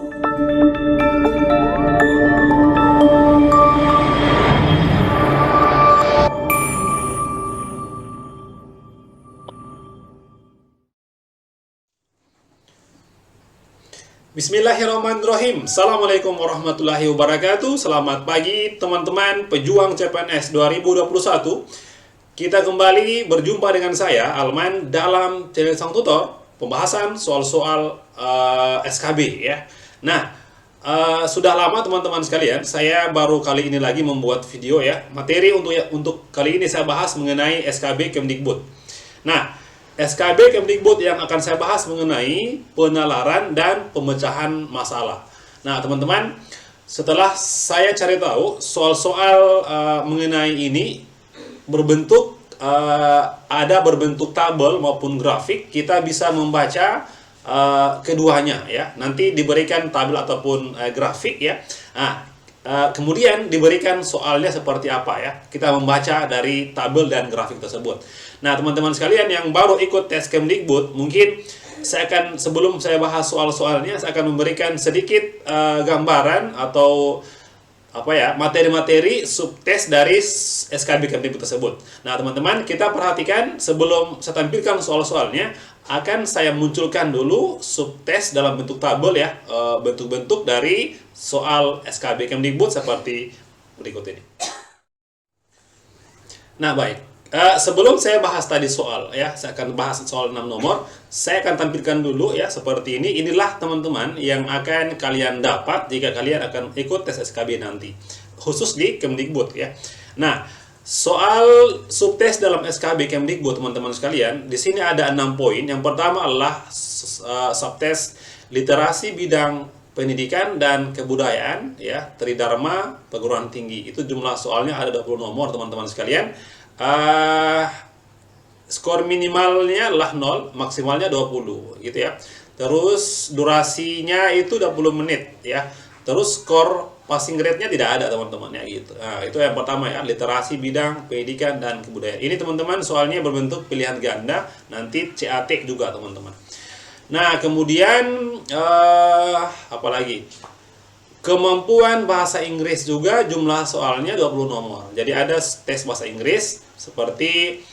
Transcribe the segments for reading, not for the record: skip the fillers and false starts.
Bismillahirrahmanirrahim. Assalamualaikum warahmatullahi wabarakatuh. Selamat pagi teman-teman pejuang CPNS 2021. Kita kembali berjumpa dengan saya Alman dalam channel Sang Tutor, pembahasan soal-soal SKB ya. Nah, sudah lama teman-teman sekalian, saya baru kali ini lagi membuat video ya. Materi untuk kali ini saya bahas mengenai SKB Kemdikbud. Nah, SKB Kemdikbud yang akan saya bahas mengenai penalaran dan pemecahan masalah. Nah, teman-teman, setelah saya cari tahu soal-soal mengenai ini berbentuk ada berbentuk tabel maupun grafik, kita bisa membaca keduanya ya. Nanti diberikan tabel ataupun grafik ya. Nah, kemudian diberikan soalnya seperti apa ya. Kita membaca dari tabel dan grafik tersebut. Nah, teman-teman sekalian yang baru ikut tes Kemdikbud, mungkin saya akan, sebelum saya bahas soal-soalnya, saya akan memberikan sedikit gambaran atau apa ya, materi-materi subtes dari SKB Kemdikbud tersebut. Nah, teman-teman, kita perhatikan sebelum saya tampilkan soal-soalnya, akan saya munculkan dulu subtes dalam bentuk tabel ya, bentuk-bentuk dari soal SKB Kemdikbud seperti berikut ini. Nah, baik. Sebelum saya bahas tadi soal ya, saya akan bahas soal 6 nomor. Saya akan tampilkan dulu ya seperti ini. Inilah teman-teman yang akan kalian dapat jika kalian akan ikut tes SKB nanti, khusus di Kemdikbud ya. Nah, soal subtes dalam SKB Kemdikbud teman-teman sekalian, di sini ada 6 poin. Yang pertama adalah subtes literasi bidang pendidikan dan kebudayaan ya, Tridharma perguruan tinggi. Itu jumlah soalnya ada 20 nomor teman-teman sekalian. Skor minimalnya adalah 0, maksimalnya 20 gitu ya. Terus durasinya itu 20 menit ya. Terus skor passing grade-nya tidak ada teman-teman ya gitu. Nah, itu yang pertama ya, literasi bidang pendidikan dan kebudayaan. Ini teman-teman soalnya berbentuk pilihan ganda, nanti CAT juga teman-teman. Nah, kemudian apa lagi? Kemampuan bahasa Inggris juga jumlah soalnya 20 nomor. Jadi ada tes bahasa Inggris seperti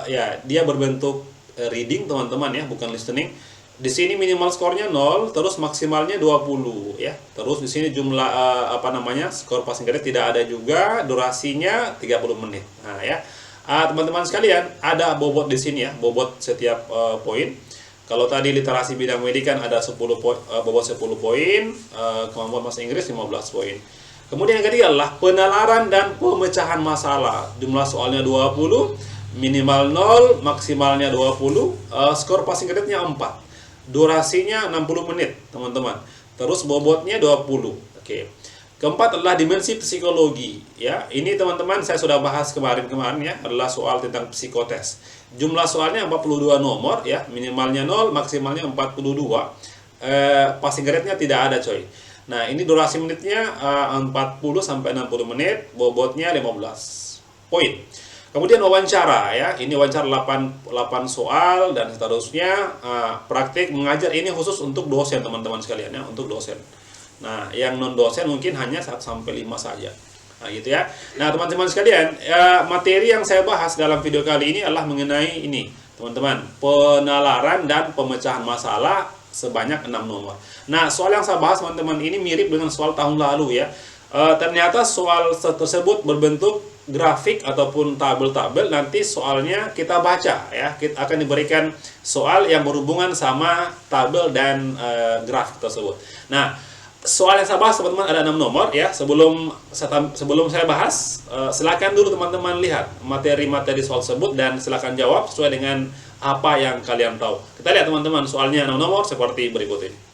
ya, dia berbentuk reading teman-teman ya, bukan listening. Di sini minimal skornya 0, terus maksimalnya 20 ya. Terus di sini jumlah apa namanya? Skor passing grade tidak ada juga, durasinya 30 menit. Nah, ya. Teman-teman sekalian, ada bobot di sini ya, bobot setiap poin. Kalau tadi literasi bidang pendidikan ada 10 poin, bobot 10 poin, kemampuan bahasa Inggris 15 poin. Kemudian yang ketiga adalah penalaran dan pemecahan masalah. Jumlah soalnya 20, minimal 0, maksimalnya 20, skor passing grade-nya 4. Durasinya 60 menit, teman-teman. Terus bobotnya 20. Oke. Keempat adalah dimensi psikologi ya. Ini teman-teman saya sudah bahas kemarin-kemarin ya, adalah soal tentang psikotes. Jumlah soalnya 42 nomor ya, minimalnya 0, maksimalnya 42. Passing grade-nya tidak ada coy. Nah, ini durasi menitnya 40 sampai 60 menit, bobotnya 15 poin. Kemudian wawancara ya, ini wawancara 8 soal dan seterusnya. Praktik mengajar ini khusus untuk dosen teman-teman sekalian ya, untuk dosen. Nah, yang non dosen mungkin hanya 1 sampai 5 saja. Nah, gitu ya. Nah, teman-teman sekalian, materi yang saya bahas dalam video kali ini adalah mengenai ini, teman-teman, penalaran dan pemecahan masalah sebanyak 6 nomor. Nah, soal yang saya bahas teman-teman ini mirip dengan soal tahun lalu ya. Ternyata soal tersebut berbentuk grafik ataupun tabel-tabel. Nanti soalnya kita baca ya. Kita akan diberikan soal yang berhubungan sama tabel dan grafik tersebut. Nah, soal yang saya bahas teman-teman ada 6 nomor ya. Sebelum saya bahas, silakan dulu teman-teman lihat materi-materi soal tersebut dan silakan jawab sesuai dengan apa yang kalian tahu. Kita lihat teman-teman soalnya 6 nomor seperti berikut ini.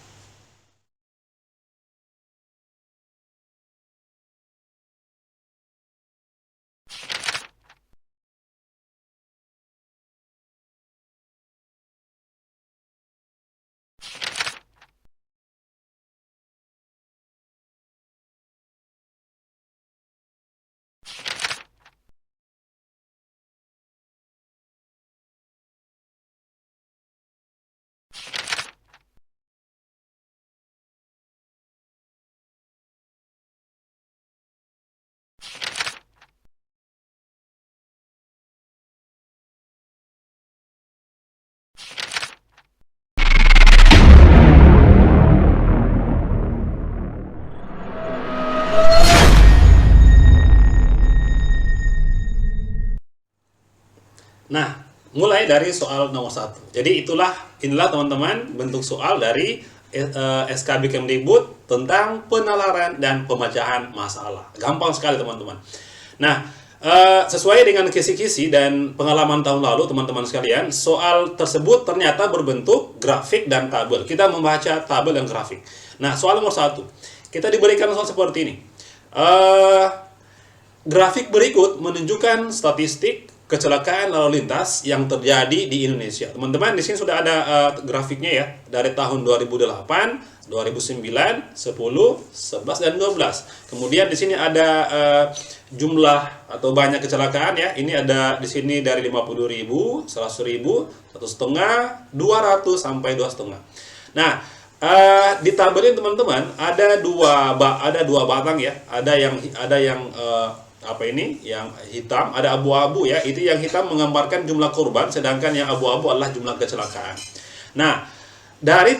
mulai dari soal nomor 1. Jadi inilah teman-teman bentuk soal dari SKB Kemdikbud tentang penalaran dan pemecahan masalah. Gampang sekali teman-teman. Nah, sesuai dengan kisi-kisi dan pengalaman tahun lalu teman-teman sekalian, soal tersebut ternyata berbentuk grafik dan tabel. Kita membaca tabel dan grafik. Nah, soal nomor 1, kita diberikan soal seperti ini. Grafik berikut menunjukkan statistik kecelakaan lalu lintas yang terjadi di Indonesia. Teman-teman, di sini sudah ada grafiknya ya, dari tahun 2008, 2009, 10, 11 dan 12. Kemudian di sini ada jumlah atau banyak kecelakaan ya. Ini ada di sini dari 50.000, 100.000, 1,5, 200 sampai 2,5. Nah, di tabel ini teman-teman ada dua batang ya. Ada yang yang hitam, ada abu-abu ya. Itu yang hitam menggambarkan jumlah korban, sedangkan yang abu-abu adalah jumlah kecelakaan. Nah, dari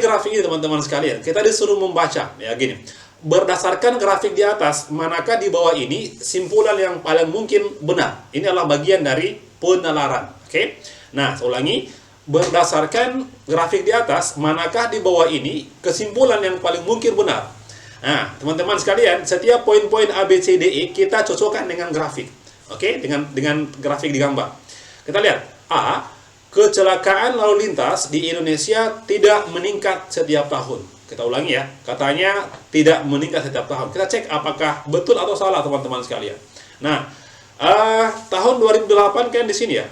grafik ini teman-teman sekalian, kita disuruh membaca ya gini. Berdasarkan grafik di atas, manakah di bawah ini simpulan yang paling mungkin benar? Ini adalah bagian dari penalaran. Oke. Nah, saya ulangi. Berdasarkan grafik di atas, manakah di bawah ini kesimpulan yang paling mungkin benar? Nah, teman-teman sekalian, setiap poin-poin A, B, C, D, E kita cocokkan dengan grafik. Oke, dengan grafik digambar. Kita lihat, A, kecelakaan lalu lintas di Indonesia tidak meningkat setiap tahun. Kita ulangi ya, katanya tidak meningkat setiap tahun. Kita cek apakah betul atau salah teman-teman sekalian. Nah, tahun 2008 kan di sini ya,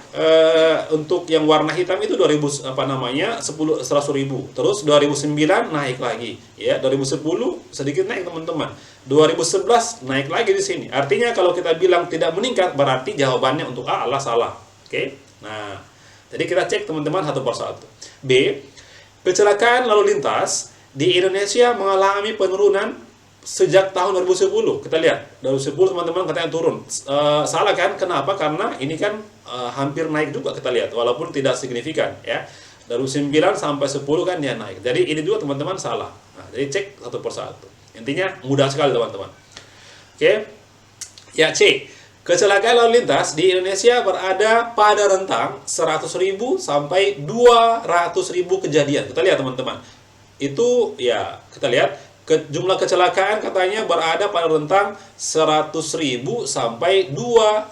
untuk yang warna hitam itu 100.000, terus 2009 naik lagi ya, 2010 sedikit naik teman-teman, 2011 naik lagi di sini. Artinya kalau kita bilang tidak meningkat, berarti jawabannya untuk A adalah salah. Oke. Nah, jadi kita cek teman-teman satu persatu. B, kecelakaan lalu lintas di Indonesia mengalami penurunan sejak tahun 2010. Kita lihat 2010 teman-teman katanya turun. Salah kan? Kenapa? Karena ini kan hampir naik juga, kita lihat walaupun tidak signifikan ya. Dari 9 sampai 10 kan dia naik. Jadi ini juga teman-teman salah. Nah, jadi cek satu persatu. Intinya mudah sekali teman-teman. Oke. Ya, C. Kecelakaan lalu lintas di Indonesia berada pada rentang 100.000 sampai 200.000 kejadian. Kita lihat teman-teman. Itu ya, kita lihat jumlah kecelakaan katanya berada pada rentang 100.000 sampai 200.000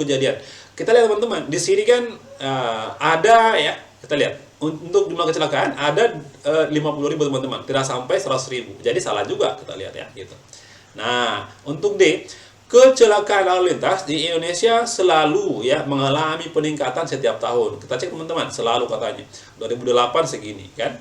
kejadian. Kita lihat teman-teman, di sini kan ada ya, kita lihat untuk jumlah kecelakaan ada 50.000 teman-teman, tidak sampai 100.000. Jadi salah juga kita lihat ya gitu. Nah, untuk D, kecelakaan lalu lintas di Indonesia selalu ya mengalami peningkatan setiap tahun. Kita cek teman-teman, selalu katanya. 2008 segini kan.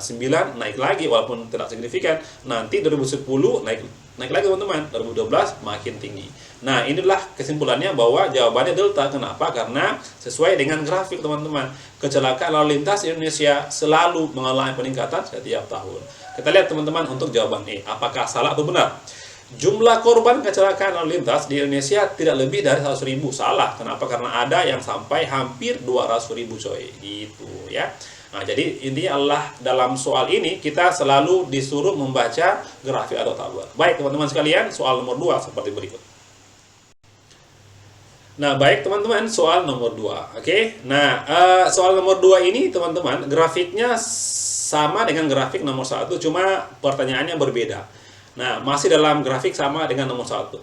9 naik lagi walaupun tidak signifikan. Nanti 2010 naik lagi teman-teman. 2012 makin tinggi. Nah, inilah kesimpulannya bahwa jawabannya delta. Kenapa? Karena sesuai dengan grafik teman-teman. Kecelakaan lalu lintas di Indonesia selalu mengalami peningkatan setiap tahun. Kita lihat teman-teman untuk jawaban E. Apakah salah atau benar? Jumlah korban kecelakaan lalu lintas di Indonesia tidak lebih dari 100.000. Salah. Kenapa? Karena ada yang sampai hampir 200.000 coy. Gitu ya. Nah, jadi intinya adalah dalam soal ini kita selalu disuruh membaca grafik atau tabel. Baik teman-teman sekalian, soal nomor 2 seperti berikut. Nah, baik teman-teman, soal nomor 2. Oke. Nah, soal nomor 2 ini teman-teman, grafiknya sama dengan grafik nomor 1, cuma pertanyaannya berbeda. Nah, masih dalam grafik sama dengan nomor 1.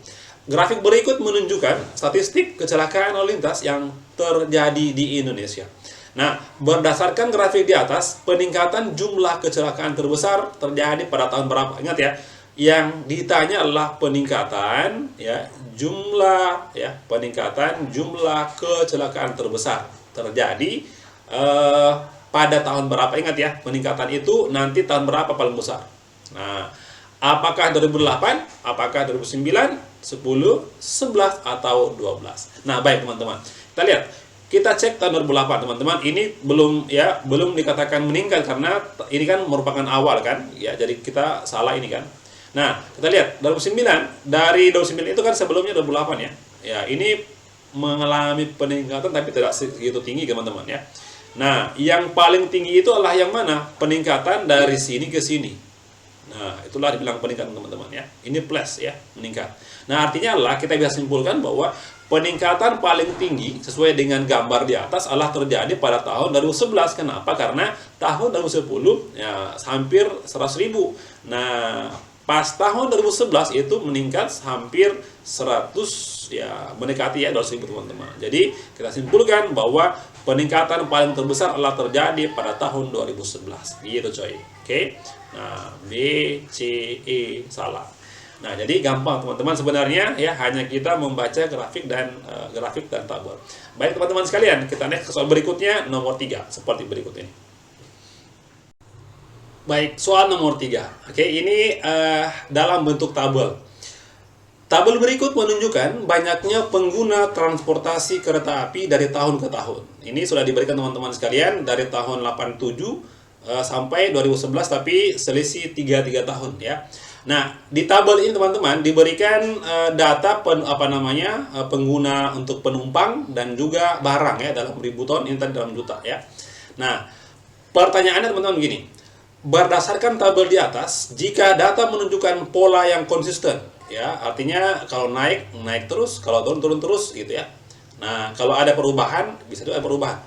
Grafik berikut menunjukkan statistik kecelakaan lalu lintas yang terjadi di Indonesia. Nah, berdasarkan grafik di atas, peningkatan jumlah kecelakaan terbesar terjadi pada tahun berapa? Ingat ya, yang ditanya adalah peningkatan jumlah kecelakaan terbesar terjadi pada tahun berapa? Ingat ya, peningkatan itu nanti tahun berapa paling besar. Nah, apakah 2008, apakah 2009, 10, 11, atau 12? Nah, baik teman-teman. Kita lihat. Kita cek tahun 2008, teman-teman. Ini belum dikatakan meninggal karena ini kan merupakan awal kan. Ya, jadi kita salah ini kan. Nah, kita lihat 2009. Dari 2009 itu kan sebelumnya 2008 ya. Ya, ini mengalami peningkatan tapi tidak segitu tinggi, teman-teman ya. Nah, yang paling tinggi itu adalah yang mana? Peningkatan dari sini ke sini. Nah, itulah dibilang peningkatan teman-teman ya. Ini plus ya, meningkat. Nah, artinya adalah kita bisa simpulkan bahwa peningkatan paling tinggi sesuai dengan gambar di atas adalah terjadi pada tahun 2011. Kenapa? Karena tahun 2010 ya hampir 100.000. Nah, pas tahun 2011 itu meningkat hampir 100 ya, mendekati ya 200.000 teman-teman. Jadi kita simpulkan bahwa peningkatan paling terbesar adalah terjadi pada tahun 2011. Gitu coy. Oke. Nah, B, C, E salah. Nah, jadi gampang teman-teman sebenarnya ya, hanya kita membaca grafik dan tabel. Baik teman-teman sekalian, kita next ke soal berikutnya nomor 3 seperti berikut ini. Baik, soal nomor 3. Oke, ini dalam bentuk tabel. Tabel berikut menunjukkan banyaknya pengguna transportasi kereta api dari tahun ke tahun. Ini sudah diberikan teman-teman sekalian dari tahun 87 sampai 2011, tapi selisih 3 tahun ya. Nah, di tabel ini teman-teman diberikan data pengguna untuk penumpang dan juga barang ya, dalam ribu ton, ini tadi dalam juta ya. Nah, pertanyaannya teman-teman begini. Berdasarkan tabel di atas, jika data menunjukkan pola yang konsisten ya, artinya kalau naik terus, kalau turun terus gitu ya. Nah, kalau ada perubahan, bisa juga ada perubahan.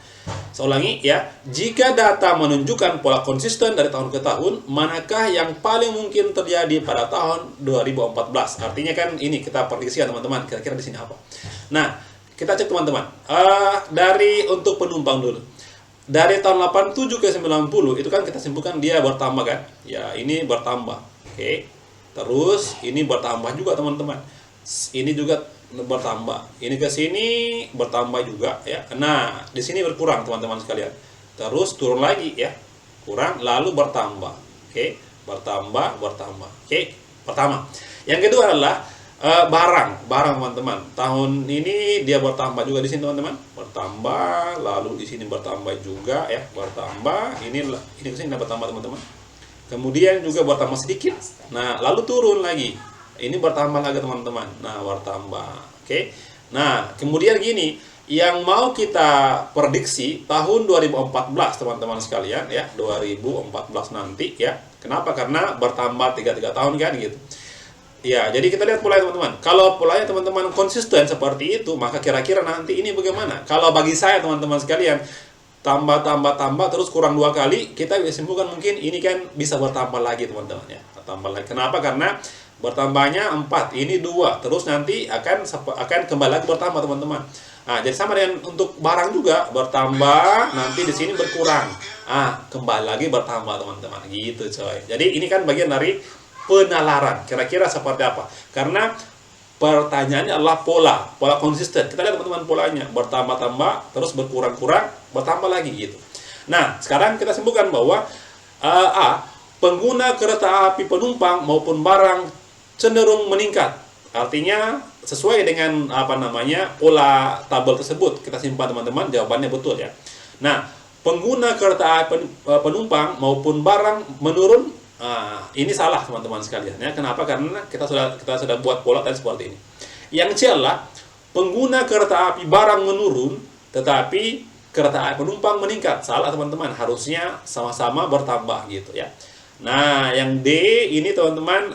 Saya ulangi ya, jika data menunjukkan pola konsisten dari tahun ke tahun, manakah yang paling mungkin terjadi pada tahun 2014? Artinya kan ini kita prediksi ya teman-teman, kira-kira di sini apa. Nah, kita cek teman-teman. Dari untuk penumpang dulu. Dari tahun 87 ke 90 itu kan kita simpulkan dia bertambah kan? Ya, ini bertambah. Oke. Terus ini bertambah juga teman-teman. Ini juga bertambah. Ini ke sini bertambah juga ya. Nah, di sini berkurang teman-teman sekalian. Terus turun lagi ya. Kurang lalu bertambah. Oke, bertambah. Oke, pertama. Yang kedua adalah barang teman-teman. Tahun ini dia bertambah juga di sini teman-teman. Bertambah, lalu di sini bertambah juga ya, bertambah. Ini ke sini bertambah teman-teman. Kemudian juga bertambah sedikit. Nah, lalu turun lagi. Ini bertambah lagi teman-teman. Nah, bertambah. Oke. Nah, kemudian gini, yang mau kita prediksi tahun 2014 teman-teman sekalian ya, 2014 nanti ya. Kenapa? Karena bertambah 3 tahun kan gitu. Ya, jadi kita lihat polanya teman-teman. Kalau polanya teman-teman konsisten seperti itu, maka kira-kira nanti ini bagaimana? Kalau bagi saya teman-teman sekalian, tambah terus kurang 2 kali, kita bisa simpulkan mungkin ini kan bisa bertambah lagi teman-teman ya. Bertambah lagi. Kenapa? Karena bertambahnya 4, ini 2, terus nanti akan kembali lagi bertambah teman-teman. Nah, jadi sama dengan untuk barang juga bertambah, nanti di sini berkurang. Kembali lagi bertambah teman-teman. Gitu coy. Jadi ini kan bagian dari penalaran. Kira-kira seperti apa? Karena pertanyaannya adalah pola konsisten. Kita lihat teman-teman polanya, bertambah-tambah, terus berkurang-kurang, bertambah lagi gitu. Nah, sekarang kita simpulkan bahwa pengguna kereta api penumpang maupun barang cenderung meningkat. Artinya sesuai dengan pola tabel tersebut. Kita simpan teman-teman, jawabannya betul ya. Nah, pengguna kereta api penumpang maupun barang menurun. Ini salah teman-teman sekalian ya. Kenapa? Karena kita sudah buat pola tadi seperti ini. Yang C adalah pengguna kereta api barang menurun, tetapi kereta api penumpang meningkat. Salah teman-teman, harusnya sama-sama bertambah gitu ya. Nah, yang D ini teman-teman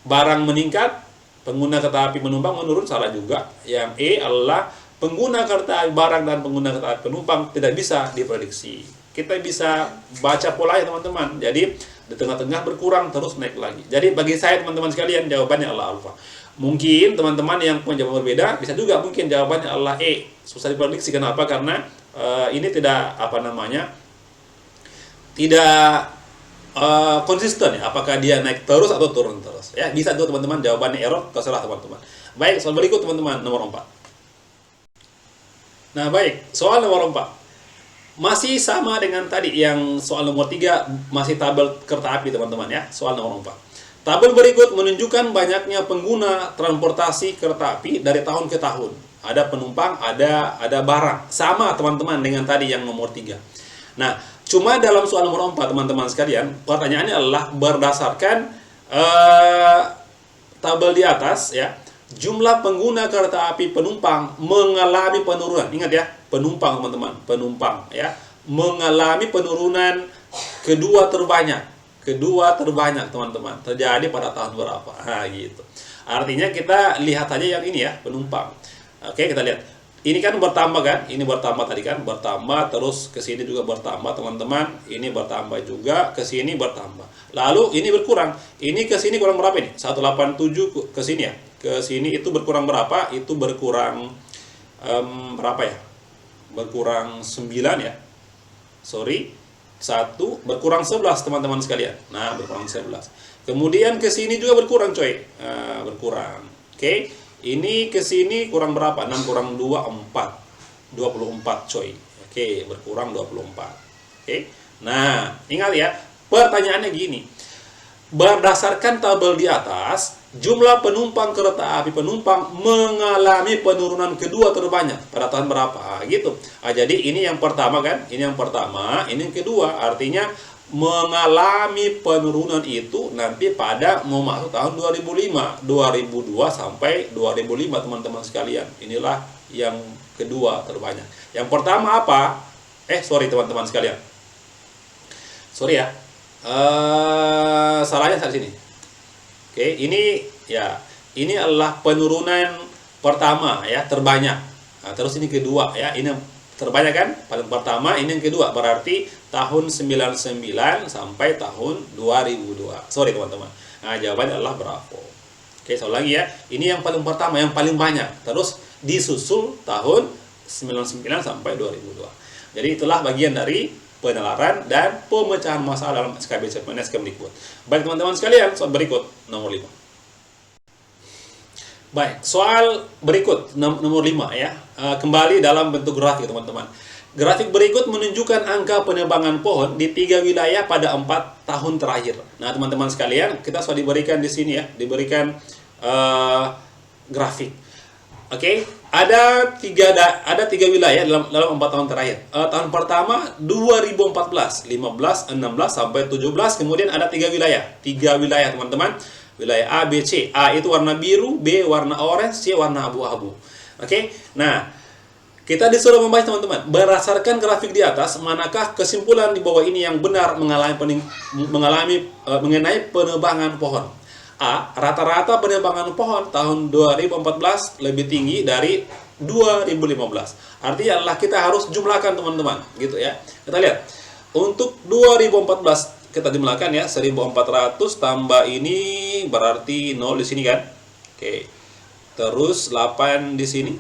barang meningkat, pengguna kereta api penumpang menurun, salah juga. Yang E adalah pengguna kereta api barang dan pengguna kereta api penumpang tidak bisa diprediksi. Kita bisa baca polanya teman-teman. Jadi di tengah-tengah berkurang terus naik lagi. Jadi bagi saya teman-teman sekalian, jawabannya adalah alfa. Mungkin teman-teman yang punya jawaban berbeda bisa juga mungkin jawabannya adalah E. Susah diprediksi. Kenapa? Karena ini tidak tidak konsisten ya, apakah dia naik terus atau turun terus ya. Bisa tuh teman-teman, jawabannya error, terserah teman-teman. Baik, soal berikut teman-teman, nomor 4. Nah baik, soal nomor 4 masih sama dengan tadi yang soal nomor 3, masih tabel kereta api teman-teman ya. Soal nomor 4, tabel berikut menunjukkan banyaknya pengguna transportasi kereta api dari tahun ke tahun. Ada penumpang, ada barang. Sama teman-teman dengan tadi yang nomor 3. Nah, cuma dalam soal nomor 4 teman-teman sekalian, pertanyaannya adalah berdasarkan tabel di atas ya, jumlah pengguna kereta api penumpang mengalami penurunan. Ingat ya, penumpang teman-teman, penumpang ya, mengalami penurunan kedua terbanyak. kedua terbanyak teman-teman. Terjadi pada tahun berapa? Nah, gitu. Artinya kita lihat aja yang ini ya, penumpang. Oke, kita lihat. Ini kan bertambah kan? Ini bertambah tadi kan? Bertambah, terus ke sini juga bertambah teman-teman. Ini bertambah juga, ke sini bertambah. Lalu ini berkurang. Ini ke sini kurang berapa nih? 187 ke sini ya. Ke sini itu berkurang berapa? Itu berkurang berapa ya? Berkurang 9 ya. Sorry. 1 berkurang 11 teman-teman sekalian. Nah, berkurang 11. Kemudian ke sini juga berkurang coy. Nah, berkurang. Oke. Ini ke sini kurang berapa? 6 kurang 2 4. 24 coy. Oke, berkurang 24. Oke. Nah, ingat ya, pertanyaannya gini. Berdasarkan tabel di atas, jumlah penumpang kereta api penumpang mengalami penurunan kedua terbanyak pada tahun berapa? Gitu. Jadi ini yang pertama kan? Ini yang pertama, ini yang kedua. Artinya mengalami penurunan itu nanti pada mau masuk tahun 2005, 2002 sampai 2005 teman-teman sekalian. Inilah yang kedua terbanyak. Yang pertama apa? Sorry teman-teman sekalian. Sorry ya. Salahnya saat sini. Oke, ini ya, ini adalah penurunan pertama ya, terbanyak. Nah, terus ini kedua ya, ini terbanyak kan? Paling pertama, ini yang kedua, berarti tahun 99 sampai tahun 2002. Sorry teman-teman. Nah, jawabannya adalah Bravo. Oke, sekali lagi ya. Ini yang paling pertama, yang paling banyak. Terus disusul tahun 99 sampai 2002. Jadi itulah bagian dari penalaran dan pemecahan masalah dalam SKB CPNS Kemdikbud. Baik teman-teman sekalian, soal berikut nomor 5. Baik, soal berikut nomor 5 ya. Kembali dalam bentuk grafik teman-teman. Grafik berikut menunjukkan angka penebangan pohon di 3 wilayah pada 4 tahun terakhir. Nah, teman-teman sekalian, kita sudah diberikan di sini ya, diberikan grafik. Oke, ada tiga wilayah dalam 4 tahun terakhir. Tahun pertama 2014, 15, 16 sampai 17. Kemudian ada 3 wilayah. 3 wilayah teman-teman. Wilayah A, B, C. A itu warna biru, B warna orange, C warna abu-abu. Oke. Nah, kita disuruh membahas teman-teman. Berdasarkan grafik di atas, manakah kesimpulan di bawah ini yang benar mengenai penebangan pohon? A. Rata-rata penebangan pohon tahun 2014 lebih tinggi dari 2015. Artinya adalah kita harus jumlahkan teman-teman, gitu ya. Kita lihat. Untuk 2014 kita jumlahkan ya, 1400 tambah ini berarti 0 di sini kan. Oke. Terus 8 di sini.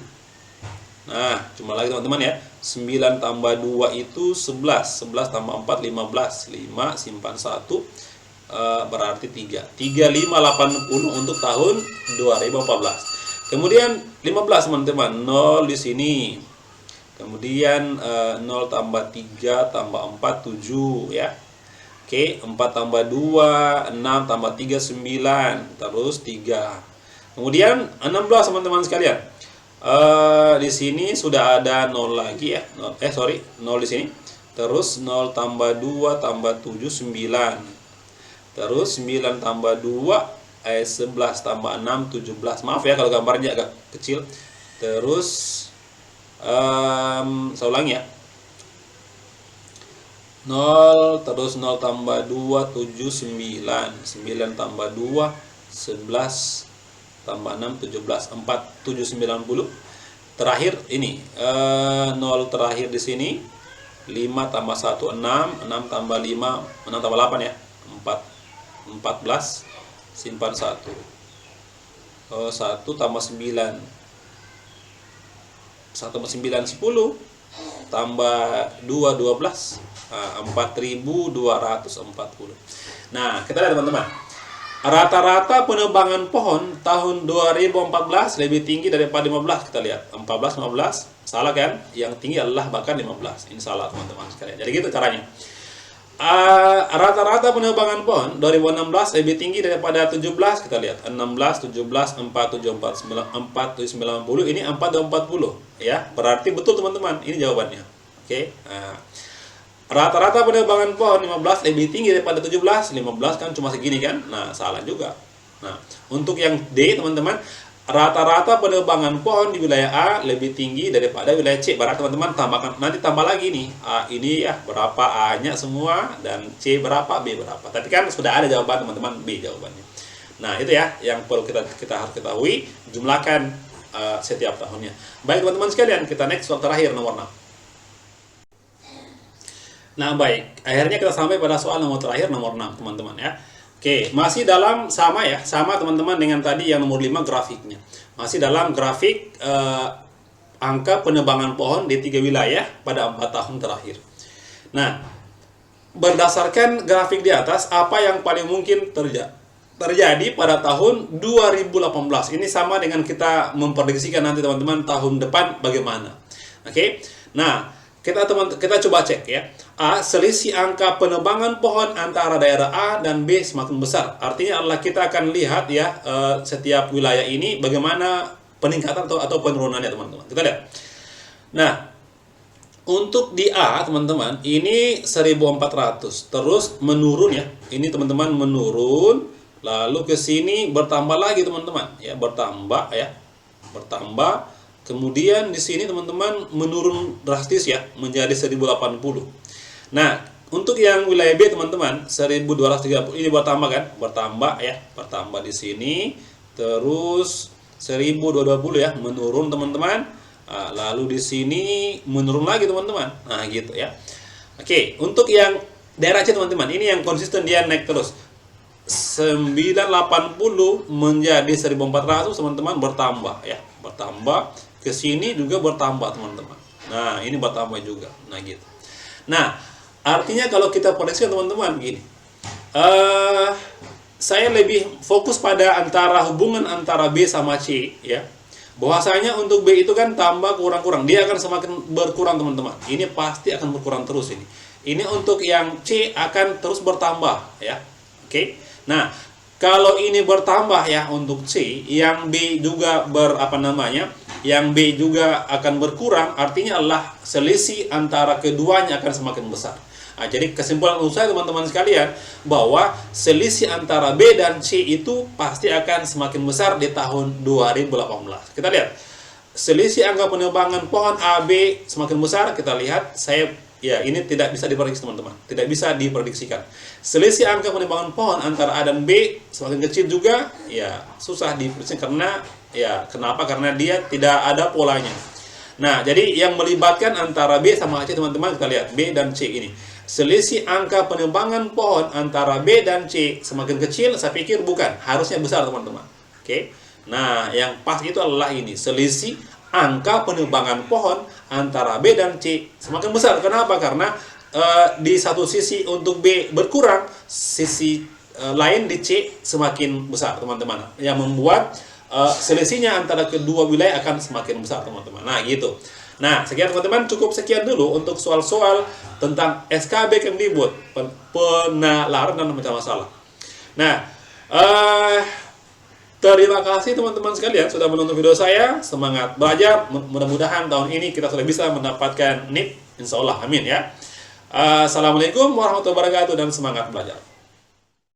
Nah, cuma lagi teman-teman ya. 9 tambah 2 itu 11. 11 tambah 4 15. 5 simpan 1. Berarti 3. 3580 untuk tahun 2014. Kemudian 15 teman-teman, 0 di sini. Kemudian 0 tambah 3 tambah 4 7 ya. Oke, 4 tambah 2 6 tambah 3 9, terus 3. Kemudian 16 teman-teman sekalian. Di sini sudah ada 0 lagi ya. 0 di sini. Terus 0 tambah 2 tambah 7 9. Terus 9 tambah 2 11 tambah 6 17. Maaf ya kalau gambarnya agak kecil. Terus saya ulangi ya. 0 terus 0 tambah 2 7 9. 9 tambah 2 11 tambah 6 17. 4 7 90. Terakhir ini 0 terakhir di sini. 5 tambah 1 6. 6 tambah 5 6 tambah 8 ya. 14 simpan 1. 1 tambah 9. 1 tambah 9 10 tambah 2 12. 4240. Nah, kita lihat teman-teman. Rata-rata penebangan pohon tahun 2014 lebih tinggi daripada 15. Kita lihat 14 15 salah kan? Yang tinggi adalah bahkan 15. Ini salah teman-teman sekalian. Jadi gitu caranya. Rata-rata penebangan pohon 2016 lebih tinggi daripada 17. Kita lihat 16 17 4 7 4 9 4 7 90. Ini 4 dan 40 ya. Berarti betul teman-teman. Ini jawabannya. Oke. Rata-rata penebangan pohon 15 lebih tinggi daripada 17. 15 kan cuma segini kan. Nah, salah juga. Nah, untuk yang D teman-teman, rata-rata penebangan pohon di wilayah A lebih tinggi daripada wilayah C. Berarti teman-teman tambahkan, nanti tambah lagi nih, A ini ya berapa A-nya semua, dan C berapa, B berapa. Tapi kan sudah ada jawaban teman-teman, B jawabannya. Nah itu ya yang perlu kita harus ketahui, jumlahkan setiap tahunnya. Baik teman-teman sekalian, kita next soal terakhir nomor 6. Nah baik, akhirnya kita sampai pada soal nomor terakhir, nomor 6 teman-teman ya. Oke, masih dalam sama teman-teman dengan tadi yang nomor 5 grafiknya. Masih dalam grafik angka penebangan pohon di 3 wilayah pada 4 tahun terakhir. Nah, berdasarkan grafik di atas, apa yang paling mungkin terjadi pada tahun 2018? Ini sama dengan kita memprediksikan nanti teman-teman tahun depan bagaimana. Oke. Nah, kita coba cek ya. A, selisih angka penebangan pohon antara daerah A dan B semakin besar. Artinya adalah kita akan lihat ya setiap wilayah ini bagaimana peningkatan atau penurunannya teman-teman. Kita lihat. Nah, untuk di A teman-teman ini 1400 terus menurun ya. Ini teman-teman menurun, lalu ke sini bertambah lagi teman-teman ya, bertambah. Kemudian di sini teman-teman menurun drastis ya menjadi 1080. Nah, untuk yang wilayah B teman-teman 1230 ini bertambah kan? Bertambah di sini, terus 1220 ya menurun teman-teman. Lalu di sini menurun lagi teman-teman. Nah, gitu ya. Oke, untuk yang daerah C teman-teman, ini yang konsisten dia naik terus. 980 menjadi 1400 teman-teman, bertambah ya, bertambah. Ke sini juga bertambah teman-teman. Nah, ini bertambah juga. Nah, gitu. Nah, artinya kalau kita prediksi teman-teman gini. Saya lebih fokus pada hubungan antara B sama C ya. Bahwasanya untuk B itu kan tambah kurang-kurang, dia akan semakin berkurang teman-teman. Ini pasti akan berkurang terus ini. Ini untuk yang C akan terus bertambah ya. Oke. Nah, kalau ini bertambah ya untuk C, yang B juga yang B juga akan berkurang, artinya adalah selisih antara keduanya akan semakin besar. Nah, jadi kesimpulan untuk saya teman-teman sekalian, bahwa selisih antara B dan C itu pasti akan semakin besar di tahun 2018. Kita lihat, selisih angka penebangan pohon A, B semakin besar, kita lihat, ini tidak bisa diprediksi teman-teman, tidak bisa diprediksikan. Selisih angka penebangan pohon antara A dan B semakin kecil juga, ya susah diprediksi karena kenapa? Karena dia tidak ada polanya. Nah, jadi yang melibatkan antara B sama C teman-teman, kita lihat B dan C ini. Selisih angka penebangan pohon antara B dan C semakin kecil, saya pikir bukan, harusnya besar teman-teman. Oke. Nah, yang pas itu adalah ini, selisih angka penebangan pohon antara B dan C semakin besar. Kenapa? Karena di satu sisi untuk B berkurang, sisi lain di C semakin besar teman-teman. Yang membuat selisihnya antara kedua wilayah akan semakin besar teman-teman. Nah, gitu. Nah, sekian teman-teman, cukup sekian dulu untuk soal-soal tentang SKB Kemdikbud, penalaran dan pemecah masalah. Nah, terima kasih teman-teman sekalian sudah menonton video saya. Semangat belajar. Mudah-mudahan tahun ini kita sudah bisa mendapatkan NIP. Insya Allah, amin ya. Assalamualaikum warahmatullahi wabarakatuh dan semangat belajar.